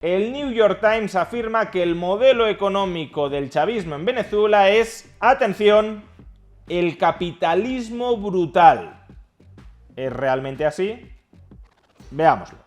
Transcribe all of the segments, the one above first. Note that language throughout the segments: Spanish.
El New York Times afirma que el modelo económico del chavismo en Venezuela es, atención, el capitalismo brutal. ¿Es realmente así? Veámoslo.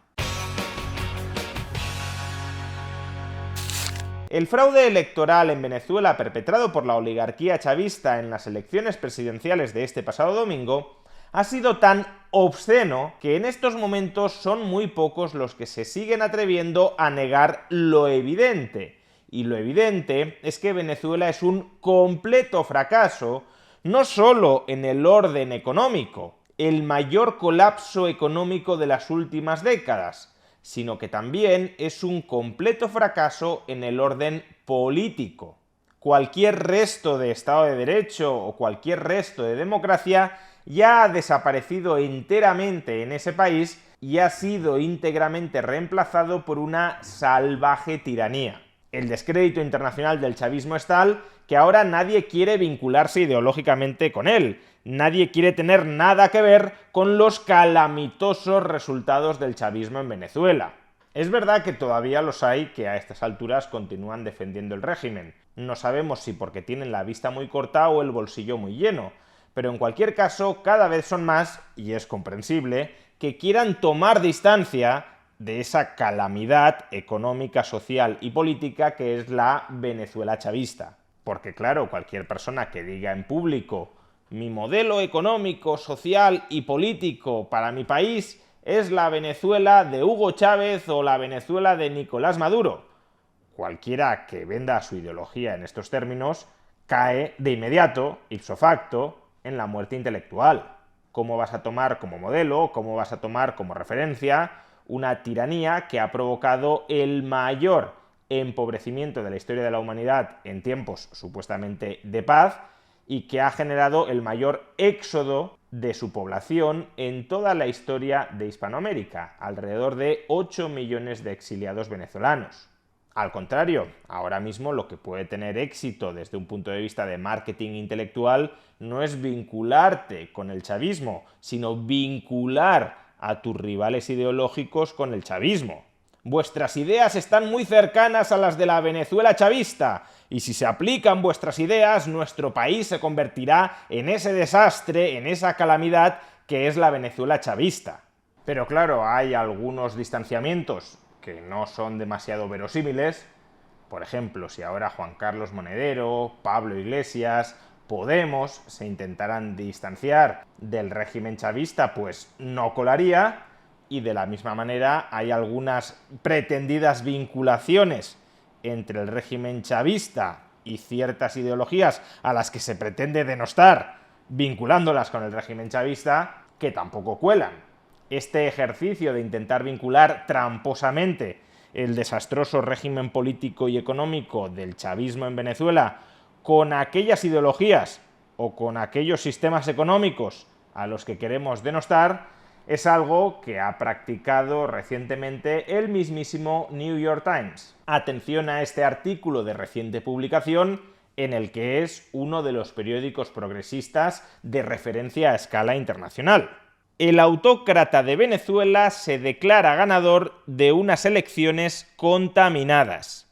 El fraude electoral en Venezuela perpetrado por la oligarquía chavista en las elecciones presidenciales de este pasado domingo ha sido tan obsceno que en estos momentos son muy pocos los que se siguen atreviendo a negar lo evidente. Y lo evidente es que Venezuela es un completo fracaso, no solo en el orden económico, el mayor colapso económico de las últimas décadas, sino que también es un completo fracaso en el orden político. Cualquier resto de Estado de Derecho o cualquier resto de democracia ya ha desaparecido enteramente en ese país y ha sido íntegramente reemplazado por una salvaje tiranía. El descrédito internacional del chavismo es tal que ahora nadie quiere vincularse ideológicamente con él, nadie quiere tener nada que ver con los calamitosos resultados del chavismo en Venezuela. Es verdad que todavía los hay que a estas alturas continúan defendiendo el régimen. No sabemos si porque tienen la vista muy corta o el bolsillo muy lleno, pero en cualquier caso cada vez son más, y es comprensible, que quieran tomar distancia de esa calamidad económica, social y política que es la Venezuela chavista. Porque claro, cualquier persona que diga en público mi modelo económico, social y político para mi país es la Venezuela de Hugo Chávez o la Venezuela de Nicolás Maduro, cualquiera que venda su ideología en estos términos cae de inmediato, ipso facto, en la muerte intelectual. ¿Cómo vas a tomar como modelo, cómo vas a tomar como referencia una tiranía que ha provocado el mayor empobrecimiento de la historia de la humanidad en tiempos supuestamente de paz y que ha generado el mayor éxodo de su población en toda la historia de Hispanoamérica, alrededor de 8 millones de exiliados venezolanos? Al contrario, ahora mismo lo que puede tener éxito desde un punto de vista de marketing intelectual no es vincularte con el chavismo, sino vincular a tus rivales ideológicos con el chavismo. Vuestras ideas están muy cercanas a las de la Venezuela chavista, y si se aplican vuestras ideas, nuestro país se convertirá en ese desastre, en esa calamidad que es la Venezuela chavista. Pero claro, hay algunos distanciamientos que no son demasiado verosímiles. Por ejemplo, si ahora Juan Carlos Monedero, Pablo Iglesias, Podemos se intentaran distanciar del régimen chavista, pues no colaría. Y de la misma manera hay algunas pretendidas vinculaciones entre el régimen chavista y ciertas ideologías a las que se pretende denostar, vinculándolas con el régimen chavista, que tampoco cuelan. Este ejercicio de intentar vincular tramposamente el desastroso régimen político y económico del chavismo en Venezuela con aquellas ideologías o con aquellos sistemas económicos a los que queremos denostar es algo que ha practicado recientemente el mismísimo New York Times. Atención a este artículo de reciente publicación en el que es uno de los periódicos progresistas de referencia a escala internacional. El autócrata de Venezuela se declara ganador de unas elecciones contaminadas.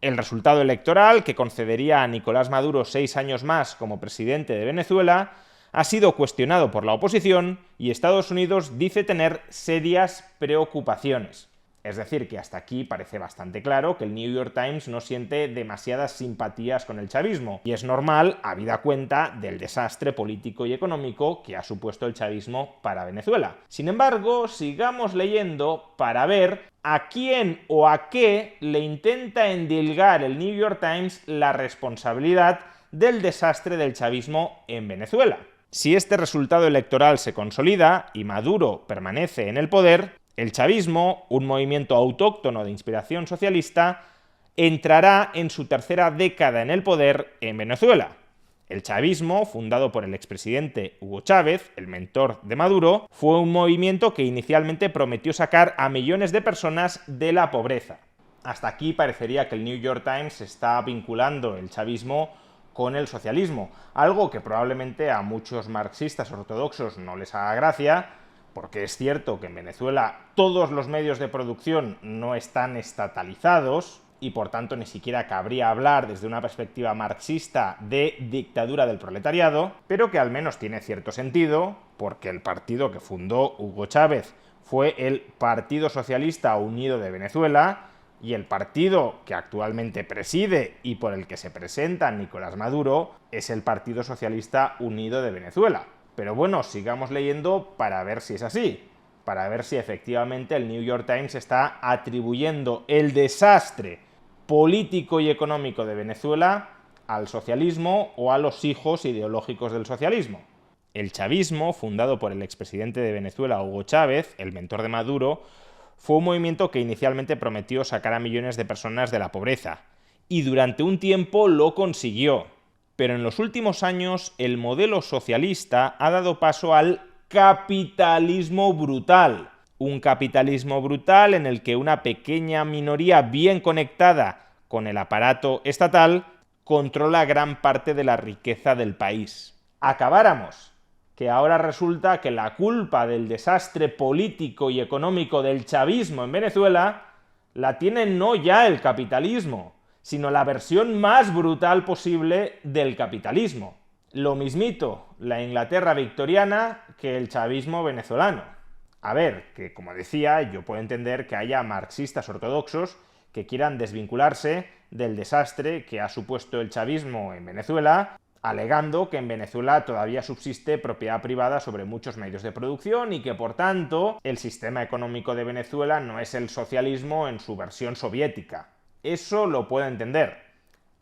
El resultado electoral, que concedería a Nicolás Maduro 6 años más como presidente de Venezuela, ha sido cuestionado por la oposición y Estados Unidos dice tener serias preocupaciones. Es decir, que hasta aquí parece bastante claro que el New York Times no siente demasiadas simpatías con el chavismo, y es normal, habida cuenta del desastre político y económico que ha supuesto el chavismo para Venezuela. Sin embargo, sigamos leyendo para ver a quién o a qué le intenta endilgar el New York Times la responsabilidad del desastre del chavismo en Venezuela. Si este resultado electoral se consolida y Maduro permanece en el poder, el chavismo, un movimiento autóctono de inspiración socialista, entrará en su tercera década en el poder en Venezuela. El chavismo, fundado por el expresidente Hugo Chávez, el mentor de Maduro, fue un movimiento que inicialmente prometió sacar a millones de personas de la pobreza. Hasta aquí parecería que el New York Times está vinculando el chavismo con el socialismo, algo que probablemente a muchos marxistas ortodoxos no les haga gracia, porque es cierto que en Venezuela todos los medios de producción no están estatalizados y por tanto ni siquiera cabría hablar desde una perspectiva marxista de dictadura del proletariado, pero que al menos tiene cierto sentido porque el partido que fundó Hugo Chávez fue el Partido Socialista Unido de Venezuela y el partido que actualmente preside y por el que se presenta Nicolás Maduro es el Partido Socialista Unido de Venezuela. Pero bueno, sigamos leyendo para ver si es así, para ver si efectivamente el New York Times está atribuyendo el desastre político y económico de Venezuela al socialismo o a los hijos ideológicos del socialismo. El chavismo, fundado por el expresidente de Venezuela, Hugo Chávez, el mentor de Maduro, fue un movimiento que inicialmente prometió sacar a millones de personas de la pobreza, y durante un tiempo lo consiguió. Pero en los últimos años el modelo socialista ha dado paso al capitalismo brutal. Un capitalismo brutal en el que una pequeña minoría bien conectada con el aparato estatal controla gran parte de la riqueza del país. Acabáramos que ahora resulta que la culpa del desastre político y económico del chavismo en Venezuela la tiene no ya el capitalismo, sino la versión más brutal posible del capitalismo. Lo mismito la Inglaterra victoriana que el chavismo venezolano. A ver, que como decía, yo puedo entender que haya marxistas ortodoxos que quieran desvincularse del desastre que ha supuesto el chavismo en Venezuela, alegando que en Venezuela todavía subsiste propiedad privada sobre muchos medios de producción y que, por tanto, el sistema económico de Venezuela no es el socialismo en su versión soviética. Eso lo puedo entender.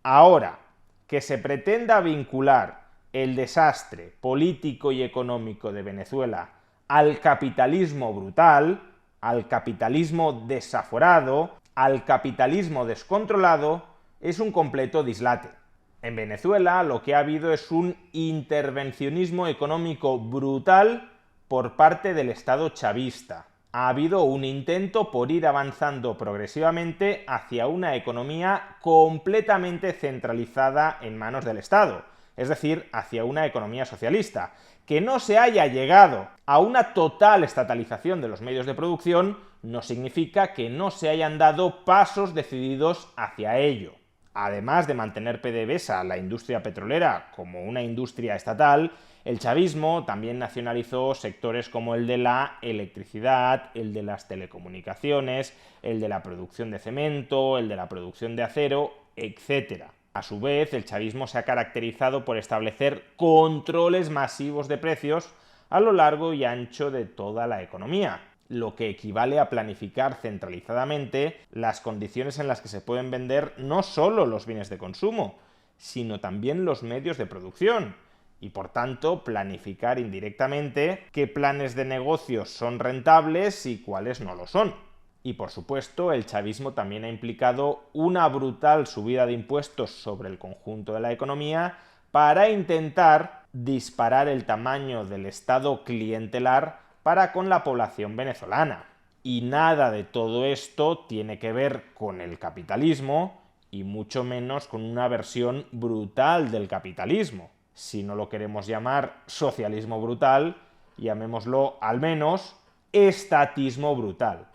Ahora, que se pretenda vincular el desastre político y económico de Venezuela al capitalismo brutal, al capitalismo desaforado, al capitalismo descontrolado, es un completo dislate. En Venezuela lo que ha habido es un intervencionismo económico brutal por parte del Estado chavista. Ha habido un intento por ir avanzando progresivamente hacia una economía completamente centralizada en manos del Estado, es decir, hacia una economía socialista. Que no se haya llegado a una total estatalización de los medios de producción no significa que no se hayan dado pasos decididos hacia ello. Además de mantener PDVSA, la industria petrolera, como una industria estatal, el chavismo también nacionalizó sectores como el de la electricidad, el de las telecomunicaciones, el de la producción de cemento, el de la producción de acero, etc. A su vez, el chavismo se ha caracterizado por establecer controles masivos de precios a lo largo y ancho de toda la economía, lo que equivale a planificar centralizadamente las condiciones en las que se pueden vender no solo los bienes de consumo, sino también los medios de producción, y por tanto planificar indirectamente qué planes de negocios son rentables y cuáles no lo son. Y por supuesto, el chavismo también ha implicado una brutal subida de impuestos sobre el conjunto de la economía para intentar disparar el tamaño del Estado clientelar para con la población venezolana. Y nada de todo esto tiene que ver con el capitalismo y mucho menos con una versión brutal del capitalismo. Si no lo queremos llamar socialismo brutal, llamémoslo al menos estatismo brutal.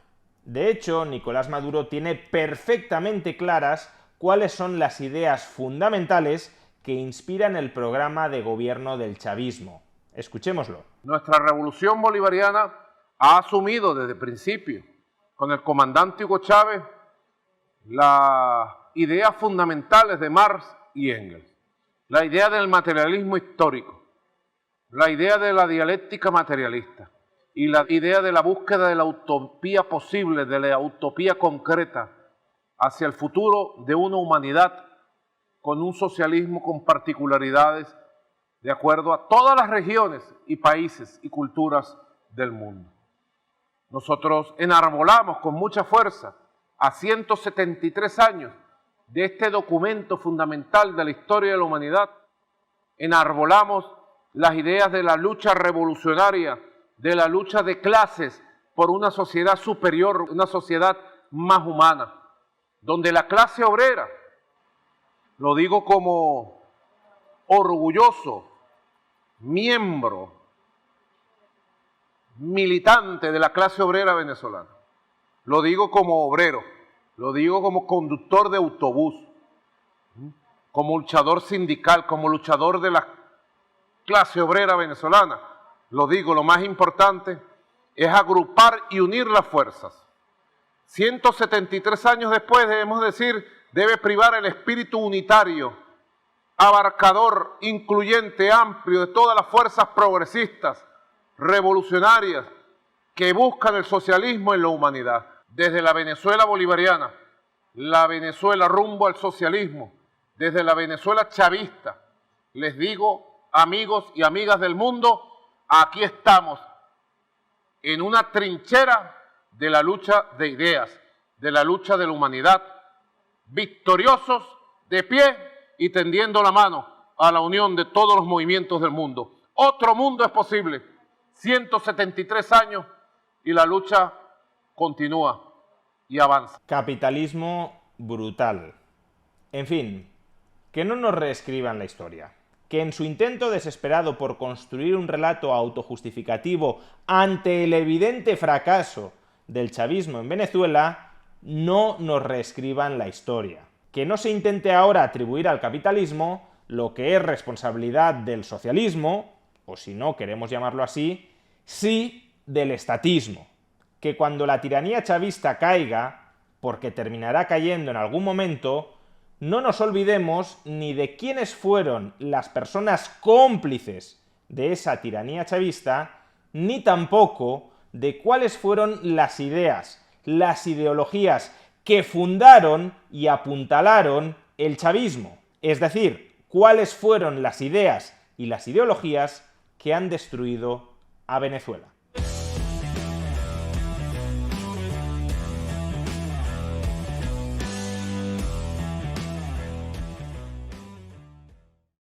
De hecho, Nicolás Maduro tiene perfectamente claras cuáles son las ideas fundamentales que inspiran el programa de gobierno del chavismo. Escuchémoslo. Nuestra revolución bolivariana ha asumido desde el principio, con el comandante Hugo Chávez, las ideas fundamentales de Marx y Engels. La idea del materialismo histórico, la idea de la dialéctica materialista y la idea de la búsqueda de la utopía posible, de la utopía concreta hacia el futuro de una humanidad con un socialismo con particularidades de acuerdo a todas las regiones y países y culturas del mundo. Nosotros enarbolamos con mucha fuerza a 173 años de este documento fundamental de la historia de la humanidad, enarbolamos las ideas de la lucha revolucionaria, de la lucha de clases por una sociedad superior, una sociedad más humana, donde la clase obrera, lo digo como orgulloso miembro militante de la clase obrera venezolana. Lo digo como obrero, lo digo como conductor de autobús, como luchador sindical, como luchador de la clase obrera venezolana. Lo digo, lo más importante es agrupar y unir las fuerzas. 173 años después, debemos decir, debe privar el espíritu unitario, abarcador, incluyente, amplio de todas las fuerzas progresistas, revolucionarias, que buscan el socialismo en la humanidad. Desde la Venezuela bolivariana, la Venezuela rumbo al socialismo, desde la Venezuela chavista, les digo, amigos y amigas del mundo, aquí estamos en una trinchera de la lucha de ideas, de la lucha de la humanidad, victoriosos, de pie y tendiendo la mano a la unión de todos los movimientos del mundo. Otro mundo es posible, 173 años y la lucha continúa y avanza. Capitalismo brutal. En fin, que no nos reescriban la historia. Que en su intento desesperado por construir un relato autojustificativo ante el evidente fracaso del chavismo en Venezuela, no nos reescriban la historia. Que no se intente ahora atribuir al capitalismo lo que es responsabilidad del socialismo, o si no queremos llamarlo así, sí del estatismo. Que cuando la tiranía chavista caiga, porque terminará cayendo en algún momento, no nos olvidemos ni de quiénes fueron las personas cómplices de esa tiranía chavista, ni tampoco de cuáles fueron las ideas, las ideologías que fundaron y apuntalaron el chavismo. Es decir, cuáles fueron las ideas y las ideologías que han destruido a Venezuela.